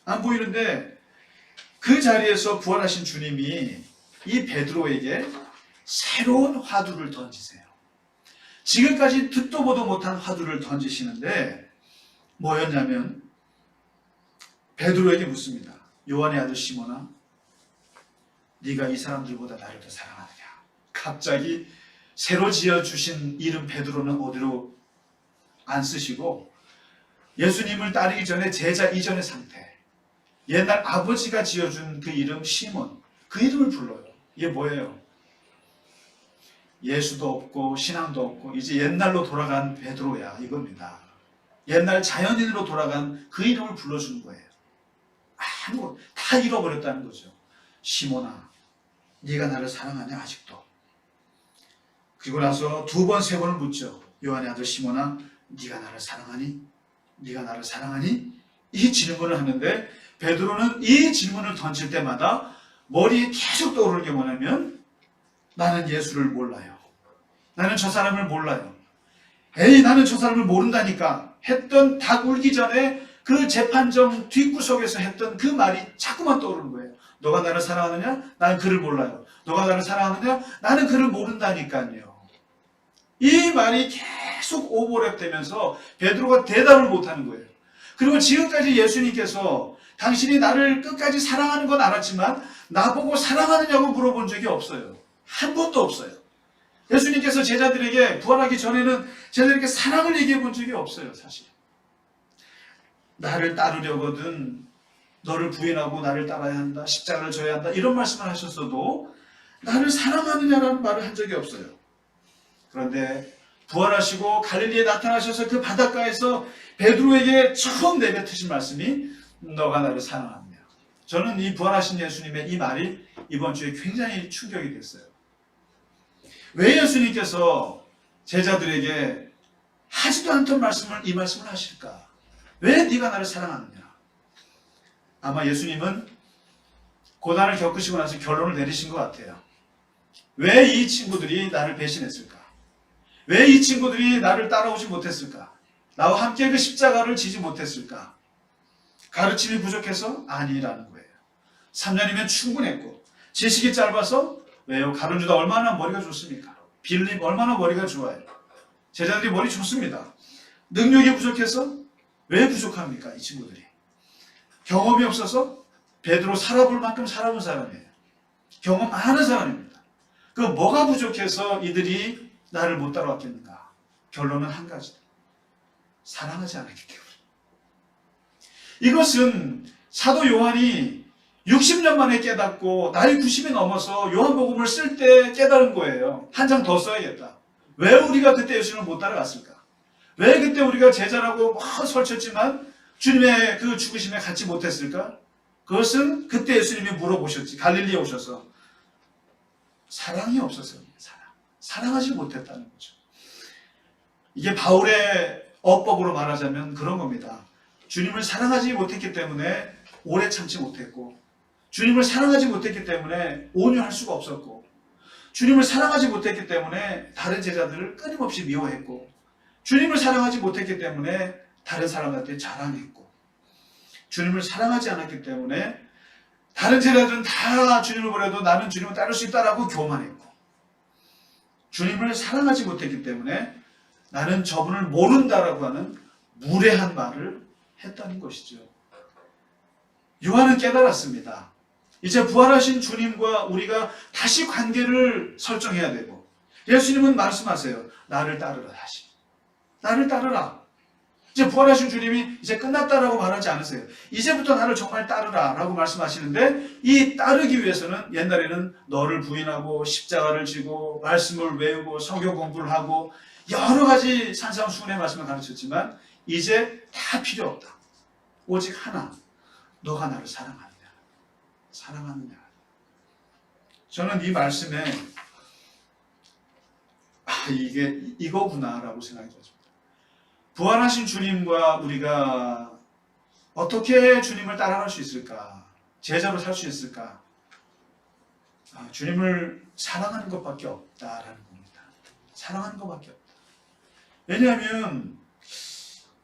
안 보이는데 그 자리에서 부활하신 주님이 이 베드로에게 새로운 화두를 던지세요. 지금까지 듣도 보도 못한 화두를 던지시는데 뭐였냐면 베드로에게 묻습니다. 요한의 아들 시몬아, 네가 이 사람들보다 나를 더 사랑하느냐? 갑자기 새로 지어주신 이름 베드로는 어디로 안 쓰시고 예수님을 따르기 전에 제자 이전의 상태, 옛날 아버지가 지어준 그 이름 시몬, 그 이름을 불러요. 이게 뭐예요? 예수도 없고 신앙도 없고 이제 옛날로 돌아간 베드로야 이겁니다. 옛날 자연인으로 돌아간 그 이름을 불러주는 거예요. 아무 다 잃어버렸다는 거죠. 시몬아, 네가 나를 사랑하냐 아직도? 그리고 나서 두 번, 세 번을 묻죠. 요한의 아들 시몬아, 네가 나를 사랑하니? 네가 나를 사랑하니? 이 질문을 하는데 베드로는 이 질문을 던질 때마다 머리에 계속 떠오르는 게 뭐냐면 나는 예수를 몰라요. 나는 저 사람을 몰라요. 에이, 나는 저 사람을 모른다니까 했던 닭 울기 전에 그 재판정 뒷구석에서 했던 그 말이 자꾸만 떠오르는 거예요. 너가 나를 사랑하느냐? 나는 그를 몰라요. 너가 나를 사랑하느냐? 나는 그를 모른다니까요. 이 말이 계속 오버랩 되면서 베드로가 대답을 못하는 거예요. 그리고 지금까지 예수님께서 당신이 나를 끝까지 사랑하는 건 알았지만 나보고 사랑하느냐고 물어본 적이 없어요. 한 번도 없어요. 예수님께서 제자들에게 부활하기 전에는 제자들에게 사랑을 얘기해 본 적이 없어요. 사실 나를 따르려거든 너를 부인하고 나를 따라야 한다. 십자가를 져야 한다. 이런 말씀을 하셨어도 나를 사랑하느냐라는 말을 한 적이 없어요. 그런데 부활하시고 갈릴리에 나타나셔서 그 바닷가에서 베드로에게 처음 내뱉으신 말씀이 너가 나를 사랑하느냐. 저는 이 부활하신 예수님의 이 말이 이번 주에 굉장히 충격이 됐어요. 왜 예수님께서 제자들에게 하지도 않던 이 말씀을 하실까? 왜 네가 나를 사랑하느냐? 아마 예수님은 고난을 겪으시고 나서 결론을 내리신 것 같아요. 왜 이 친구들이 나를 배신했을까? 왜 이 친구들이 나를 따라오지 못했을까? 나와 함께 그 십자가를 지지 못했을까? 가르침이 부족해서? 아니라는 거예요. 3년이면 충분했고 지식이 짧아서? 왜요? 가룟 유다 얼마나 머리가 좋습니까? 빌립 얼마나 머리가 좋아요? 제자들이 머리 좋습니다. 능력이 부족해서? 왜 부족합니까? 이 친구들이. 경험이 없어서? 베드로 살아볼 만큼 살아본 사람이에요. 경험 많은 사람입니다. 그 뭐가 부족해서 이들이 나를 못 따라왔겠는가? 결론은 한 가지. 사랑하지 않았기 때문에. 이것은 사도 요한이 60년 만에 깨닫고 나이 90이 넘어서 요한복음을 쓸 때 깨달은 거예요. 한 장 더 써야겠다. 왜 우리가 그때 예수님을 못 따라갔을까? 왜 그때 우리가 제자라고 막 설쳤지만 주님의 그 죽으심에 같이 못했을까? 그것은 그때 예수님이 물어보셨지. 갈릴리에 오셔서 사랑이 없어서 사랑하지 못했다는 거죠. 이게 바울의 어법으로 말하자면 그런 겁니다. 주님을 사랑하지 못했기 때문에 오래 참지 못했고, 주님을 사랑하지 못했기 때문에 온유할 수가 없었고, 주님을 사랑하지 못했기 때문에 다른 제자들을 끊임없이 미워했고, 주님을 사랑하지 못했기 때문에 다른 사람한테 자랑했고, 주님을 사랑하지 않았기 때문에 다른 제자들은 다 주님을 보려도 나는 주님을 따를 수 있다라고 교만했고, 주님을 사랑하지 못했기 때문에 나는 저분을 모른다라고 하는 무례한 말을 했다는 것이죠. 요한은 깨달았습니다. 이제 부활하신 주님과 우리가 다시 관계를 설정해야 되고, 예수님은 말씀하세요. 나를 따르라. 다시 나를 따르라. 이제 부활하신 주님이 이제 끝났다라고 말하지 않으세요. 이제부터 나를 정말 따르라 라고 말씀하시는데, 이 따르기 위해서는 옛날에는 너를 부인하고 십자가를 지고 말씀을 외우고 성경 공부를 하고 여러 가지 산상수훈의 말씀을 가르쳤지만 이제 다 필요 없다. 오직 하나, 너가 나를 사랑하느냐. 사랑하느냐. 저는 이 말씀에 이게 이거구나라고 생각이 들었습니다. 부활하신 주님과 우리가 어떻게 주님을 따라갈 수 있을까? 제자로 살 수 있을까? 주님을 사랑하는 것밖에 없다라는 겁니다. 사랑하는 것밖에 없다. 왜냐하면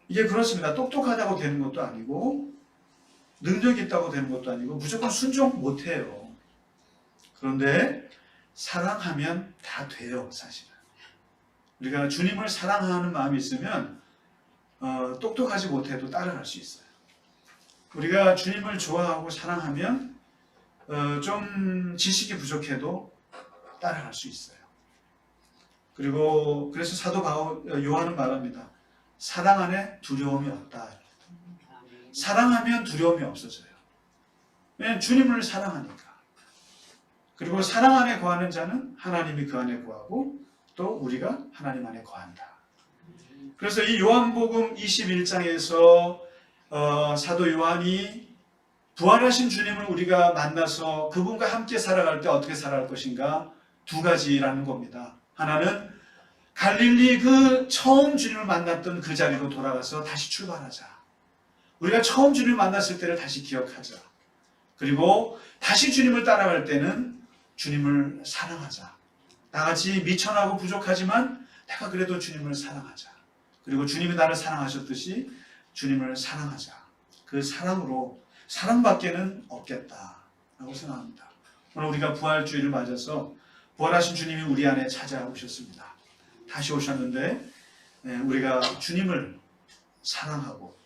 이게 그렇습니다. 똑똑하다고 되는 것도 아니고 능력이 있다고 되는 것도 아니고 무조건 순종 못해요. 그런데 사랑하면 다 돼요. 사실은. 우리가 주님을 사랑하는 마음이 있으면 똑똑하지 못해도 따라갈 수 있어요. 우리가 주님을 좋아하고 사랑하면 좀 지식이 부족해도 따라갈 수 있어요. 그리고 그래서 사도 요한은 말합니다. 사랑 안에 두려움이 없다. 사랑하면 두려움이 없어져요. 왜냐하면 주님을 사랑하니까. 그리고 사랑 안에 거하는 자는 하나님이 그 안에 거하고 또 우리가 하나님 안에 거한다. 그래서 이 요한복음 21장에서 사도 요한이 부활하신 주님을 우리가 만나서 그분과 함께 살아갈 때 어떻게 살아갈 것인가 두 가지라는 겁니다. 하나는 갈릴리 그 처음 주님을 만났던 그 자리로 돌아가서 다시 출발하자. 우리가 처음 주님을 만났을 때를 다시 기억하자. 그리고 다시 주님을 따라갈 때는 주님을 사랑하자. 나같이 미천하고 부족하지만 내가 그래도 주님을 사랑하자. 그리고 주님이 나를 사랑하셨듯이 주님을 사랑하자. 그 사랑으로 사랑밖에는 없겠다라고 생각합니다. 오늘 우리가 부활주의를 맞아서 부활하신 주님이 우리 안에 찾아오셨습니다. 다시 오셨는데 우리가 주님을 사랑하고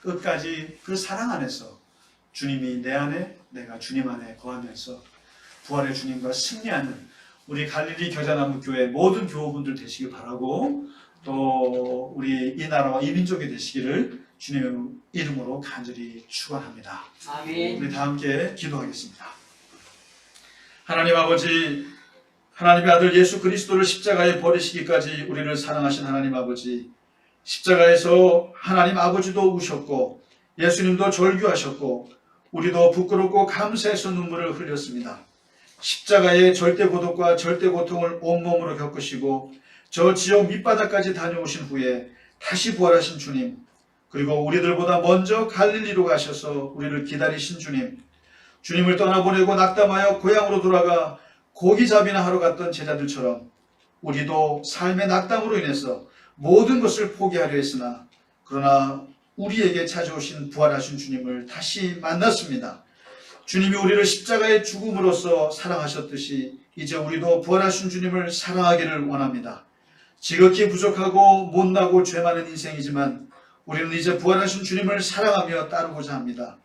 끝까지 그 사랑 안에서 주님이 내 안에 내가 주님 안에 거하면서 부활의 주님과 승리하는 우리 갈릴리 겨자나무 교회 모든 교우분들 되시길 바라고 또 우리 이 나라와 이 민족이 되시기를 주님의 이름으로 간절히 축원합니다. 아멘. 우리 다 함께 기도하겠습니다. 하나님 아버지, 하나님의 아들 예수 그리스도를 십자가에 버리시기까지 우리를 사랑하신 하나님 아버지, 십자가에서 하나님 아버지도 우셨고 예수님도 절규하셨고 우리도 부끄럽고 감사해서 눈물을 흘렸습니다. 십자가의 절대 고독과 절대 고통을 온몸으로 겪으시고 저 지옥 밑바닥까지 다녀오신 후에 다시 부활하신 주님, 그리고 우리들보다 먼저 갈릴리로 가셔서 우리를 기다리신 주님, 주님을 떠나보내고 낙담하여 고향으로 돌아가 고기잡이나 하러 갔던 제자들처럼 우리도 삶의 낙담으로 인해서 모든 것을 포기하려 했으나 그러나 우리에게 찾아오신 부활하신 주님을 다시 만났습니다. 주님이 우리를 십자가의 죽음으로써 사랑하셨듯이 이제 우리도 부활하신 주님을 사랑하기를 원합니다. 지극히 부족하고 못나고 죄 많은 인생이지만 우리는 이제 부활하신 주님을 사랑하며 따르고자 합니다.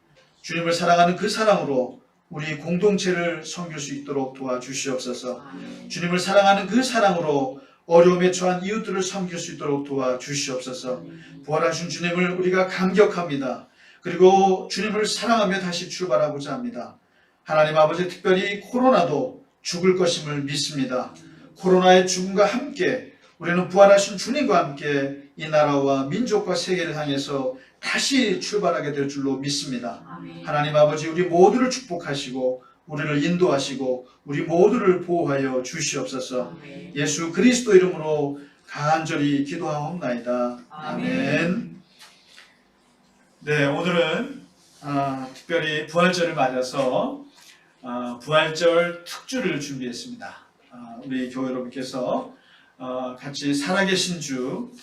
주님을 사랑하는 그 사랑으로 우리 공동체를 섬길 수 있도록 도와주시옵소서. 주님을 사랑하는 그 사랑으로 어려움에 처한 이웃들을 섬길 수 있도록 도와주시옵소서. 부활하신 주님을 우리가 감격합니다. 그리고 주님을 사랑하며 다시 출발하고자 합니다. 하나님 아버지, 특별히 코로나도 죽을 것임을 믿습니다. 코로나의 죽음과 함께 우리는 부활하신 주님과 함께 이 나라와 민족과 세계를 향해서 다시 출발하게 될 줄로 믿습니다. 아멘. 하나님 아버지, 우리 모두를 축복하시고 우리를 인도하시고 우리 모두를 보호하여 주시옵소서. 아멘. 예수 그리스도 이름으로 간절히 기도하옵나이다. 아멘. 네, 오늘은 특별히 부활절을 맞아서 부활절 특주를 준비했습니다. 우리 교회 여러분께서 같이 살아계신 주,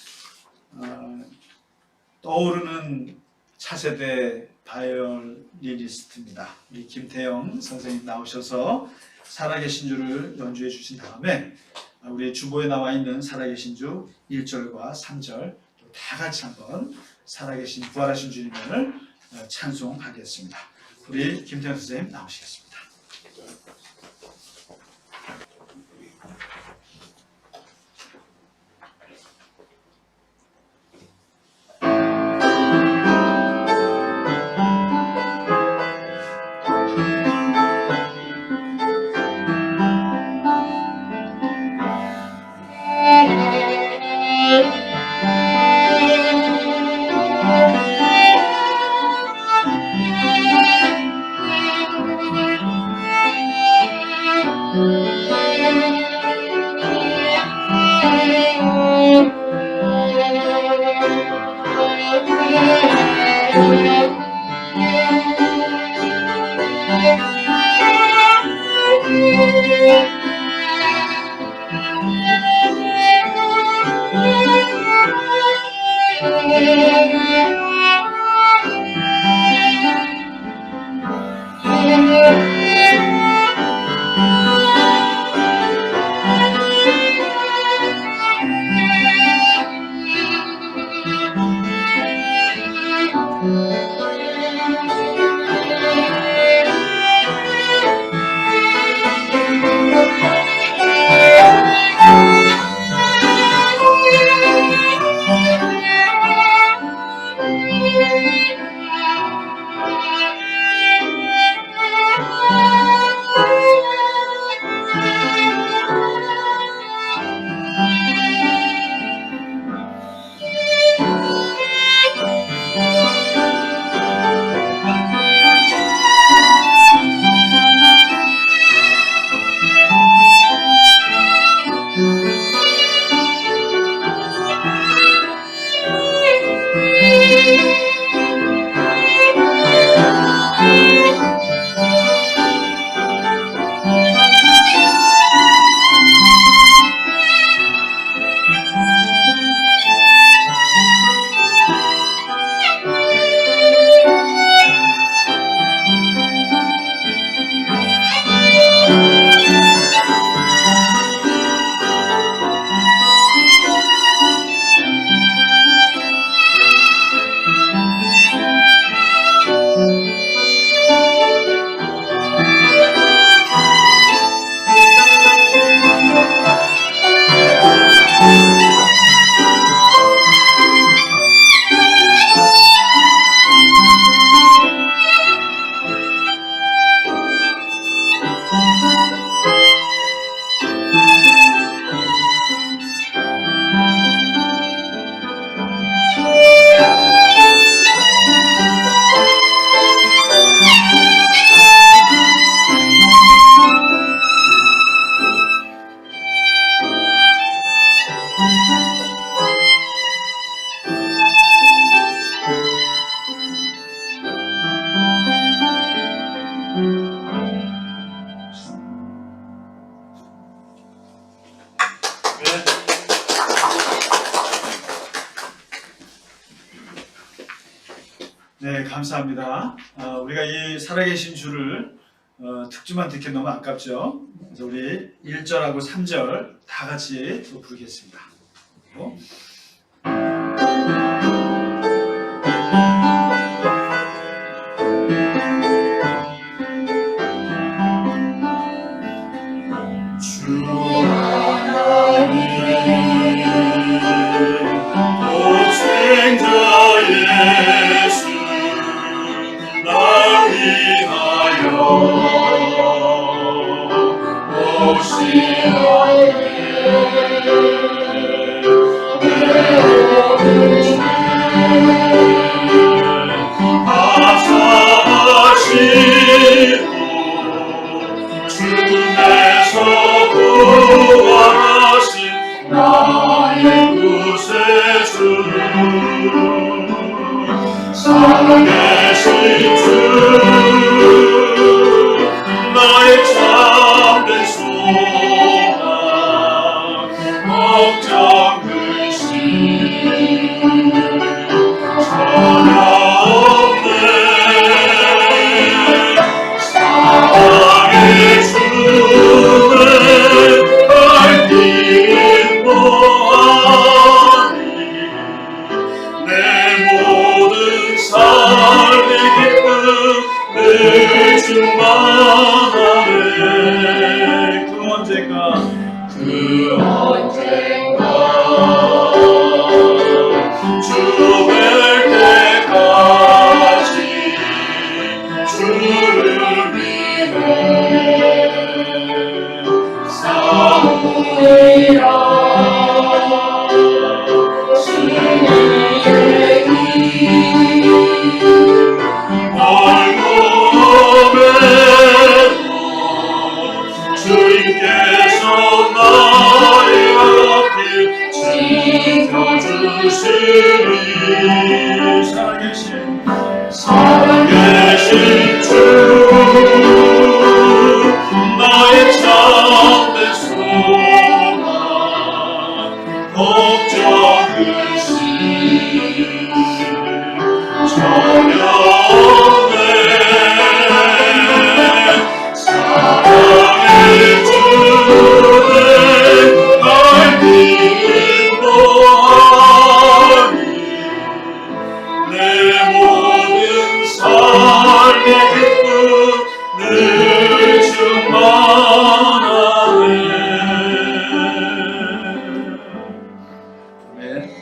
떠오르는 차세대 바이올리니스트입니다. 우리 김태영 선생님 나오셔서 살아계신 주를 연주해 주신 다음에 우리 주보에 나와 있는 살아계신 주 1절과 3절 다 같이 한번 살아계신 부활하신 주님을 찬송하겠습니다. 우리 김태영 선생님 나오시겠습니다. 네, 감사합니다. 우리가 이 살아계신 주를 특주만 듣기 너무 아깝죠. 그래서 우리 1절하고 3절 다 같이 또 부르겠습니다. 주 하나님 독생자 예수 나 위하여 오시오니 내 모든 죄 다 사하시고 죽음에서 부활하신 나의 구세주 살아계신 주 나의 참된 소망 걱정 근심 전혀 없네 사랑의 주는 갈길 뭐하니 내 모든 삶의 기쁨 늘 충만하네 그 언젠가 주 뵐 때까지 주를 위해 싸우리라 주의 길 멀고매도 주님께서 나의 앞길 지켜주시리 살아계신 주 나의 참된 소망 걱정 근심 전혀 없네 사랑의 주는 날 길을 뭐하니 내 모든 삶의 기쁨 늘 충만하네.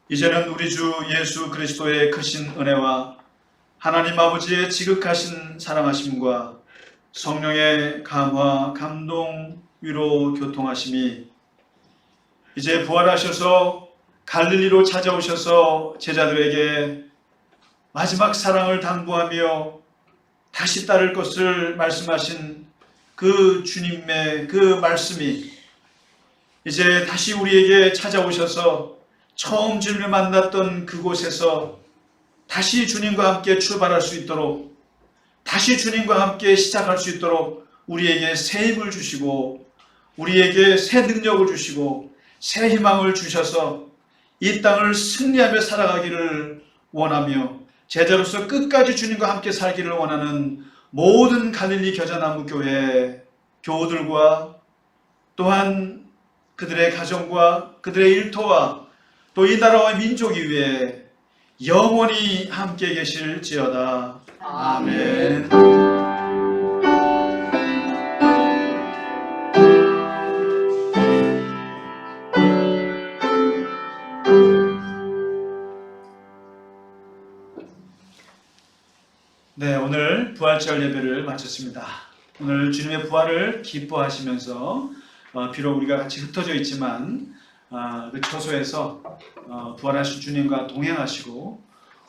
이제는 우리 주 예수 그리스도의 크신 은혜와 하나님 아버지의 지극하신 사랑하심과 성령의 감화, 감동, 위로, 교통하심이 이제 부활하셔서 갈릴리로 찾아오셔서 제자들에게 마지막 사랑을 당부하며 다시 따를 것을 말씀하신 그 주님의 그 말씀이 이제 다시 우리에게 찾아오셔서 처음 주님을 만났던 그곳에서 다시 주님과 함께 출발할 수 있도록 다시 주님과 함께 시작할 수 있도록 우리에게 새 힘을 주시고 우리에게 새 능력을 주시고 새 희망을 주셔서 이 땅을 승리하며 살아가기를 원하며 제자로서 끝까지 주님과 함께 살기를 원하는 모든 갈릴리 겨자나무교회 교우들과 또한 그들의 가정과 그들의 일터와 또 이 나라와 민족이 위해 영원히 함께 계실지어다. 아멘. 부활절 예배를 마쳤습니다. 오늘 주님의 부활을 기뻐하시면서 비록 우리가 같이 흩어져 있지만 그 처소에서 부활하신 주님과 동행하시고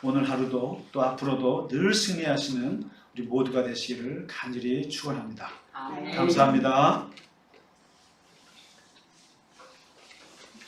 오늘 하루도 또 앞으로도 늘 승리하시는 우리 모두가 되시기를 간절히 축원합니다. 아멘. 감사합니다.